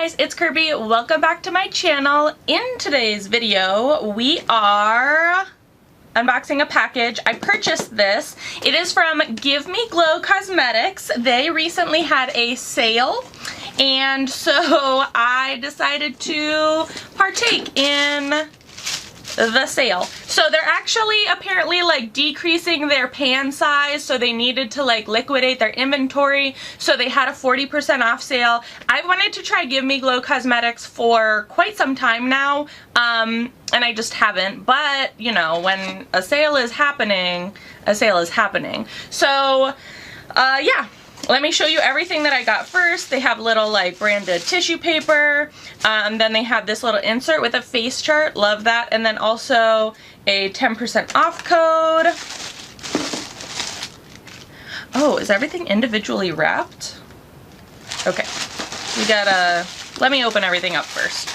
guys, it's Kirby. Welcome back to my channel. In today's video, we are unboxing a package. I purchased this. It is from Give Me Glow Cosmetics. They recently had a sale, and so I decided to partake in the sale. So they're actually apparently like decreasing their pan size, so they needed to like liquidate their inventory, so they had a 40% off sale. I wanted to try Give Me Glow Cosmetics for quite some time now, and I just haven't, but you know, when a sale is happening, a sale is happening. So yeah, let me show you everything that I got first. They have little like branded tissue paper, then they have this little insert with a face chart, love that, and then also a 10% off code. Oh, is everything individually wrapped? Okay, we gotta, let me open everything up first.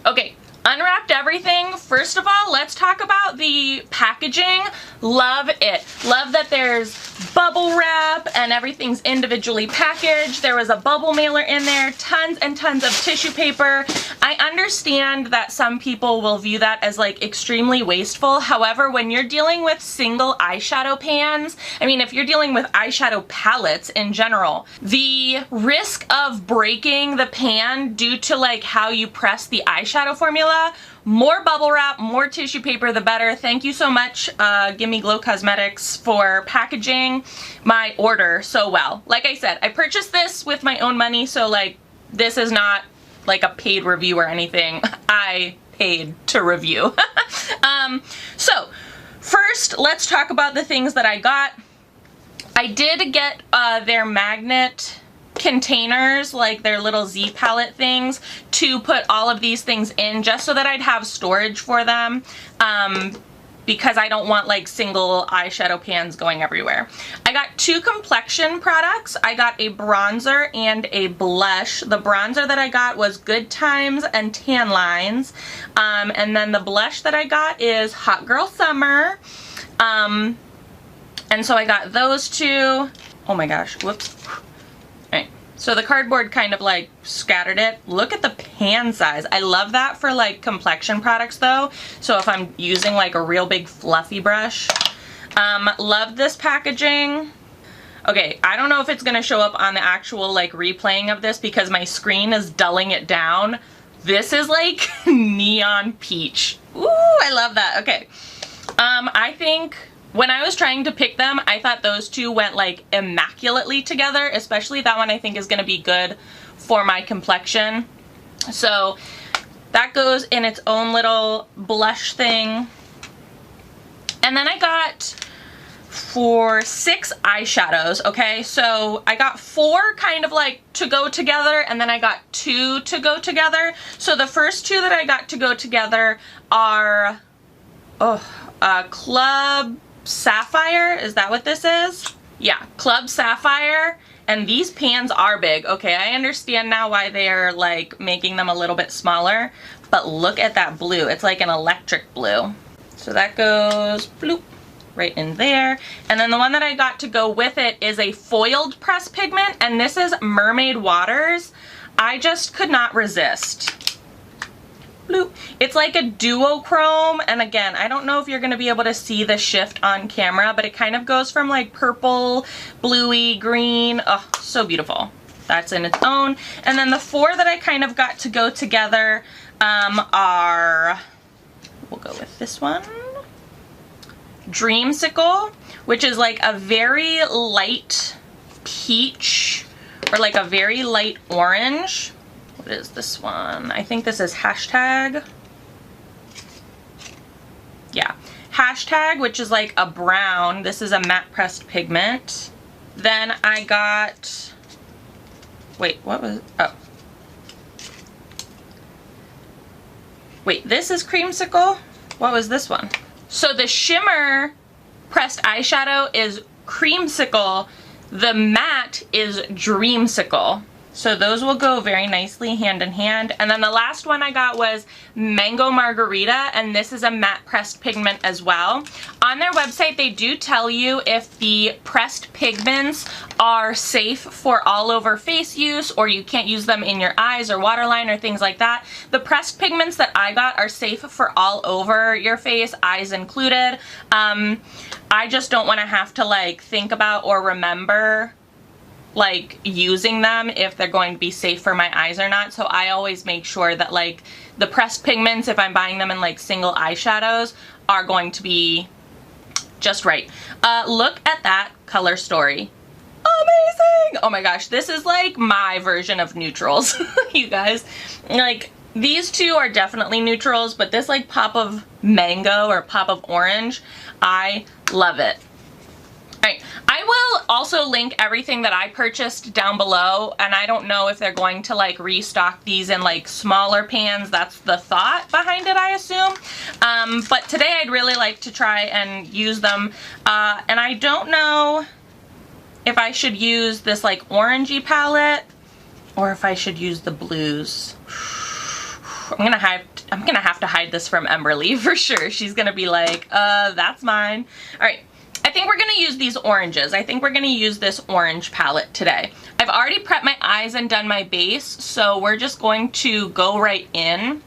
Okay, unwrapped everything. First of all, let's talk about the packaging. Love it. Love that there's bubble wrap and everything's individually packaged. There was a bubble mailer in there, tons and tons of tissue paper. I understand that some people will view that as like extremely wasteful. However, when you're dealing with single eyeshadow pans, I mean, if you're dealing with eyeshadow palettes in general, the risk of breaking the pan due to like how you press the eyeshadow formula, more bubble wrap, more tissue paper, the better. Thank you so much, Give Me Glow Cosmetics, for packaging my order so well. Like I said, I purchased this with my own money, so like this is not like a paid review or anything. I paid to review. So first, let's talk about the things that I got. I did get their magnet containers, like their little Z palette things, to put all of these things in, just so that I'd have storage for them, because I don't want like single eyeshadow pans going everywhere. I got two complexion products. I got a bronzer and a blush. The bronzer that I got was Good Times and Tan Lines, and then the blush that I got is Hot Girl Summer, and so I got those two. Oh my gosh, whoops. So the cardboard kind of like scattered it. Look at the pan size. I love that for like complexion products though. So if I'm using like a real big fluffy brush. Love this packaging. Okay, I don't know if it's gonna show up on the actual like replaying of this because my screen is dulling it down. This is like neon peach. Ooh, I love that. Okay. I think when I was trying to pick them, I thought those two went like immaculately together, especially that one I think is going to be good for my complexion. So that goes in its own little blush thing. And then I got for 6 eyeshadows, okay? So I got 4 kind of like to go together, and then I got 2 to go together. So the first 2 that I got to go together are Club Sapphire. Is that what this is? Yeah, Club Sapphire. And these pans are big. Okay, I understand now why they're like making them a little bit smaller, but look at that blue. It's like an electric blue. So that goes bloop right in there. And then the one that I got to go with it is a foiled pressed pigment, and this is Mermaid Waters. I just could not resist. Bloop. It's like a duochrome, and again, I don't know if you're going to be able to see the shift on camera, but it kind of goes from like purple, bluey, green. Oh, so beautiful. That's in its own. And then the 4 that I kind of got to go together are, we'll go with this one, Dreamsicle, which is like a very light peach, or like a very light orange. What is this one? I think this is Hashtag. Yeah, Hashtag, which is like a brown. This is a matte pressed pigment. Then I got, wait, what was, oh. Wait, this is Creamsicle? What was this one? So the shimmer pressed eyeshadow is Creamsicle. The matte is Dreamsicle. So those will go very nicely hand in hand. And then the last one I got was Mango Margarita, and this is a matte pressed pigment as well. On their website, they do tell you if the pressed pigments are safe for all over face use, or you can't use them in your eyes or waterline or things like that. The pressed pigments that I got are safe for all over your face, eyes included. I just don't want to have to like think about or remember like using them if they're going to be safe for my eyes or not. So I always make sure that like the pressed pigments, if I'm buying them in like single eyeshadows, are going to be just right. Look at that color story. Amazing! Oh my gosh, this is like my version of neutrals, you guys. Like, these two are definitely neutrals, but this like pop of mango or pop of orange, I love it. Alright, I will also link everything that I purchased down below, and I don't know if they're going to like restock these in like smaller pans. That's the thought behind it, I assume. But today I'd really like to try and use them, and I don't know if I should use this like orangey palette or if I should use the blues. I'm gonna have to hide this from Emberly for sure. She's gonna be like, that's mine. Alright. I think we're going to use these oranges. I think we're going to use this orange palette today. I've already prepped my eyes and done my base, so we're just going to go right in.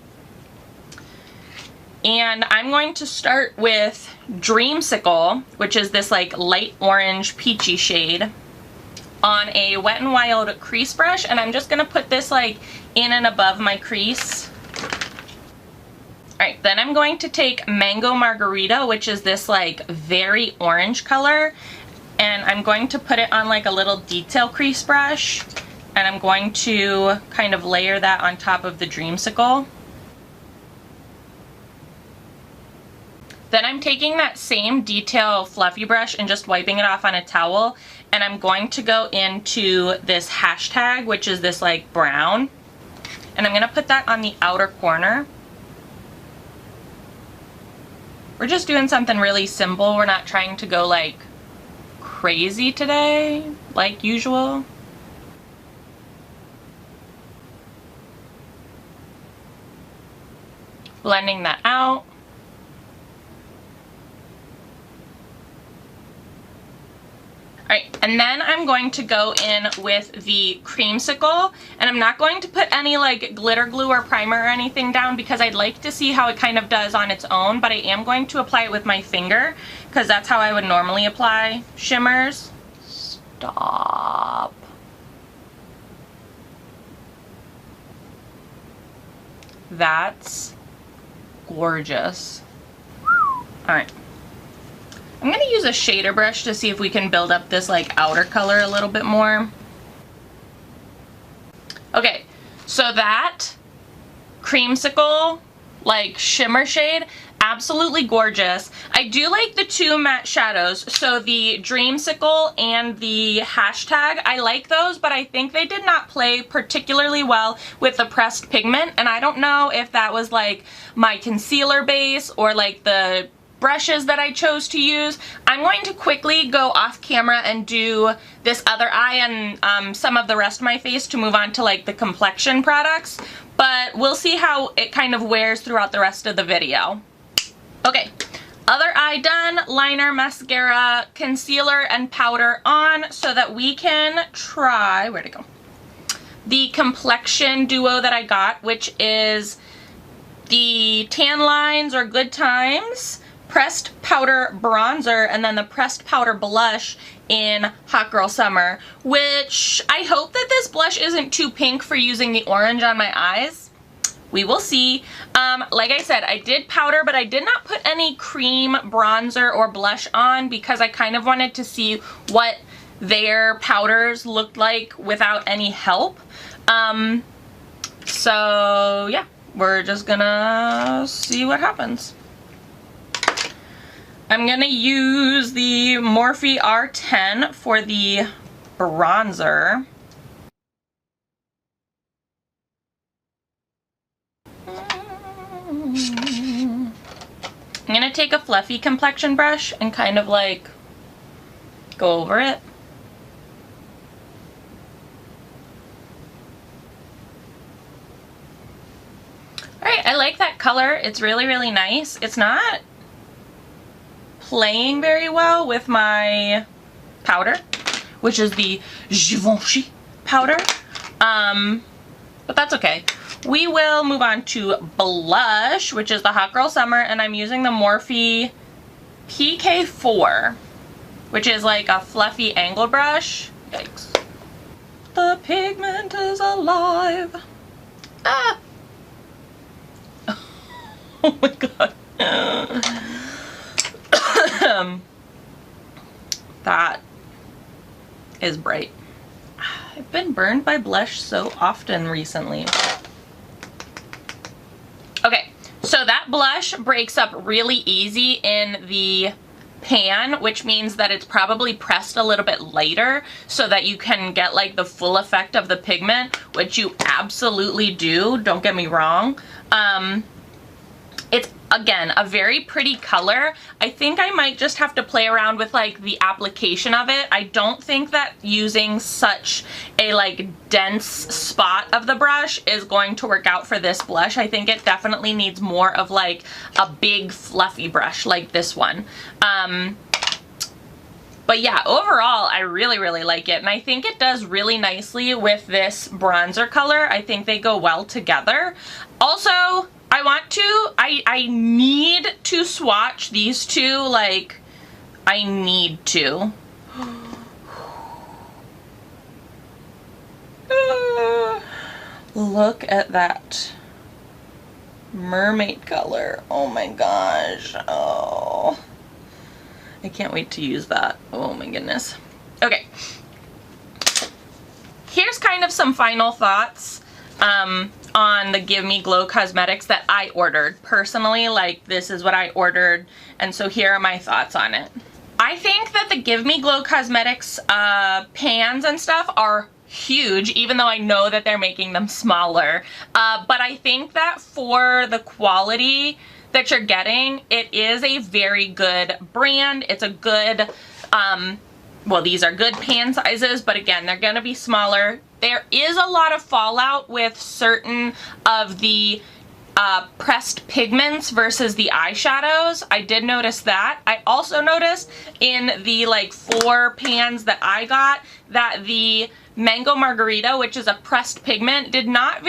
And I'm going to start with Dreamsicle, which is this like light orange peachy shade, on a Wet n Wild crease brush, and I'm just going to put this like in and above my crease. Alright, then I'm going to take Mango Margarita, which is this like very orange color, and I'm going to put it on like a little detail crease brush, and I'm going to kind of layer that on top of the Dreamsicle. Then I'm taking that same detail fluffy brush and just wiping it off on a towel, and I'm going to go into this hashtag, which is this like brown, and I'm going to put that on the outer corner. We're just doing something really simple. We're not trying to go like crazy today, like usual. Blending that out. Alright, and then I'm going to go in with the Creamsicle, and I'm not going to put any like glitter glue or primer or anything down because I'd like to see how it kind of does on its own, but I am going to apply it with my finger because that's how I would normally apply shimmers. Stop. That's gorgeous. Alright. I'm going to use a shader brush to see if we can build up this like outer color a little bit more. Okay, so that Creamsicle like shimmer shade, absolutely gorgeous. I do like the two matte shadows, so the Dreamsicle and the hashtag, I like those, but I think they did not play particularly well with the pressed pigment, and I don't know if that was like my concealer base or like the brushes that I chose to use. I'm going to quickly go off camera and do this other eye and some of the rest of my face to move on to like the complexion products, but we'll see how it kind of wears throughout the rest of the video. Okay, other eye done, liner, mascara, concealer, and powder on so that we can try, where'd it go? The complexion duo that I got, which is the Tan Lines or Good Times pressed powder bronzer, and then the pressed powder blush in Hot Girl Summer, which I hope that this blush isn't too pink for using the orange on my eyes. We will see. Like I said, I did powder, but I did not put any cream bronzer or blush on because I kind of wanted to see what their powders looked like without any help. So yeah, we're just gonna see what happens. I'm gonna use the Morphe R10 for the bronzer. I'm gonna take a fluffy complexion brush and kind of like go over it. Alright, I like that color. It's really, really nice. It's not playing very well with my powder, which is the Givenchy powder. But that's okay. We will move on to blush, which is the Hot Girl Summer, and I'm using the Morphe PK4, which is like a fluffy angle brush. Yikes. The pigment is alive. Ah! Oh my god. That is bright. I've been burned by blush so often recently. Okay, so that blush breaks up really easy in the pan, which means that it's probably pressed a little bit lighter so that you can get like the full effect of the pigment, which you absolutely do, don't get me wrong. It's, again, a very pretty color. I think I might just have to play around with like the application of it. I don't think that using such a like dense spot of the brush is going to work out for this blush. I think it definitely needs more of like a big fluffy brush like this one. But yeah, overall, I really, really like it. And I think it does really nicely with this bronzer color. I think they go well together. Also, I need to swatch these two, like, I need to. Look at that mermaid color. Oh my gosh. Oh. I can't wait to use that. Oh my goodness. Okay. Here's kind of some final thoughts on the Give Me Glow Cosmetics that I ordered. Personally, like, this is what I ordered, and so here are my thoughts on it. I think that the Give Me Glow Cosmetics pans and stuff are huge, even though I know that they're making them smaller. But I think that for the quality that you're getting, it is a very good brand. It's a good, well, these are good pan sizes, but again, they're gonna be smaller. There is a lot of fallout with certain of the pressed pigments versus the eyeshadows. I did notice that. I also noticed in the like 4 pans that I got that the Mango Margarita, which is a pressed pigment, did not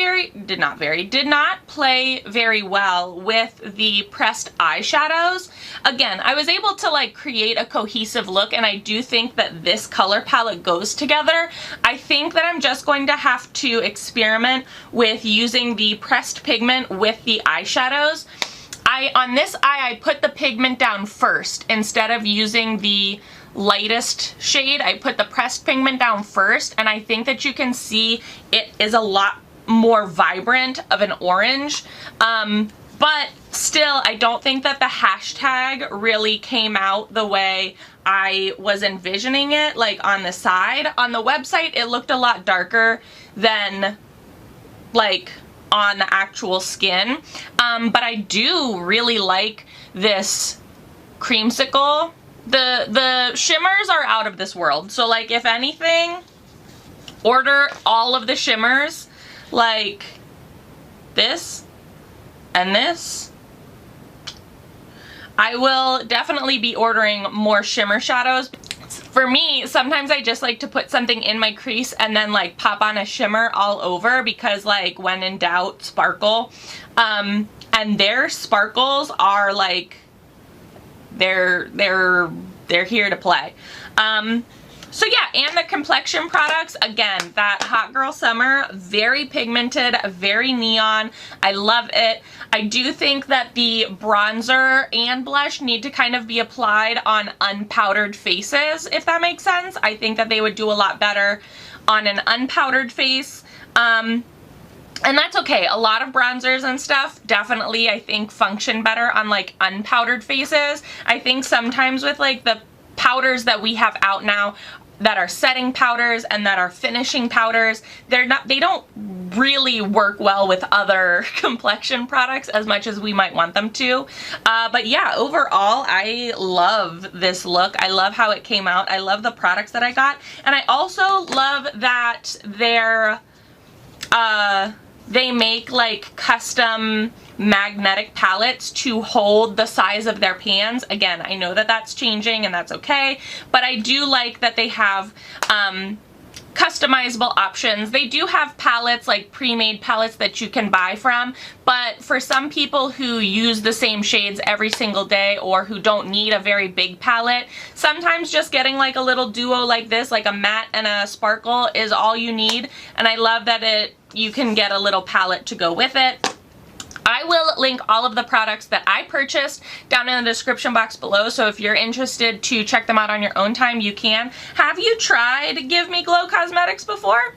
play very well with the pressed eyeshadows. Again, I was able to like create a cohesive look, and I do think that this color palette goes together. I think that I'm just going to have to experiment with using the pressed pigment with the eyeshadows. On this eye, I put the pigment down first instead of using the lightest shade. I put the pressed pigment down first, and I think that you can see it is a lot more vibrant of an orange. But still, I don't think that the hashtag really came out the way I was envisioning it, like on the side. On the website, it looked a lot darker than like on the actual skin. But I do really like this creamsicle. The shimmers are out of this world. So like, if anything, order all of the shimmers, like this and this. I will definitely be ordering more shimmer shadows. For me, sometimes I just like to put something in my crease and then like pop on a shimmer all over, because like when in doubt, sparkle. And their sparkles are like, they're here to play. So yeah, and the complexion products, again, that Hot Girl Summer, very pigmented, very neon. I love it. I do think that the bronzer and blush need to kind of be applied on unpowdered faces, if that makes sense. I think that they would do a lot better on an unpowdered face. And that's okay. A lot of bronzers and stuff definitely, I think, function better on like unpowdered faces. I think sometimes with like the powders that we have out now that are setting powders and that are finishing powders, they don't really work well with other complexion products as much as we might want them to. But yeah, overall, I love this look. I love how it came out. I love the products that I got. And I also love that they make like custom magnetic palettes to hold the size of their pans. Again, I know that that's changing and that's okay, but I do like that they have customizable options. They do have palettes, like pre-made palettes that you can buy from, but for some people who use the same shades every single day or who don't need a very big palette, sometimes just getting like a little duo like this, like a matte and a sparkle, is all you need. And I love that you can get a little palette to go with it. I will link all of the products that I purchased down in the description box below, so if you're interested to check them out on your own time, you can. Have you tried Give Me Glow Cosmetics before?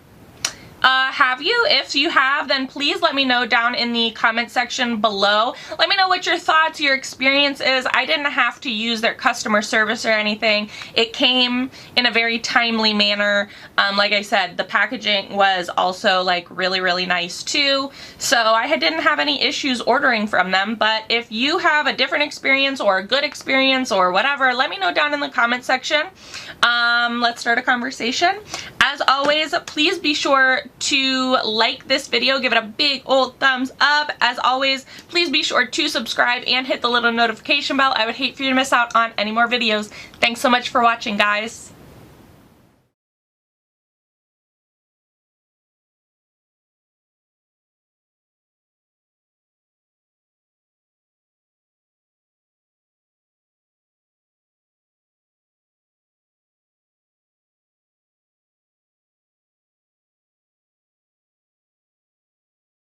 Have you? If you have, then please let me know down in the comment section below. Let me know what your thoughts, your experience is. I didn't have to use their customer service or anything. It came in a very timely manner. Like I said, the packaging was also like really, really nice too. So I didn't have any issues ordering from them. But if you have a different experience or a good experience or whatever, let me know down in the comment section. Let's start a conversation. As always, please be sure to like this video, give it a big old thumbs up. As always, please be sure to subscribe and hit the little notification bell. I would hate for you to miss out on any more videos. Thanks so much for watching, guys.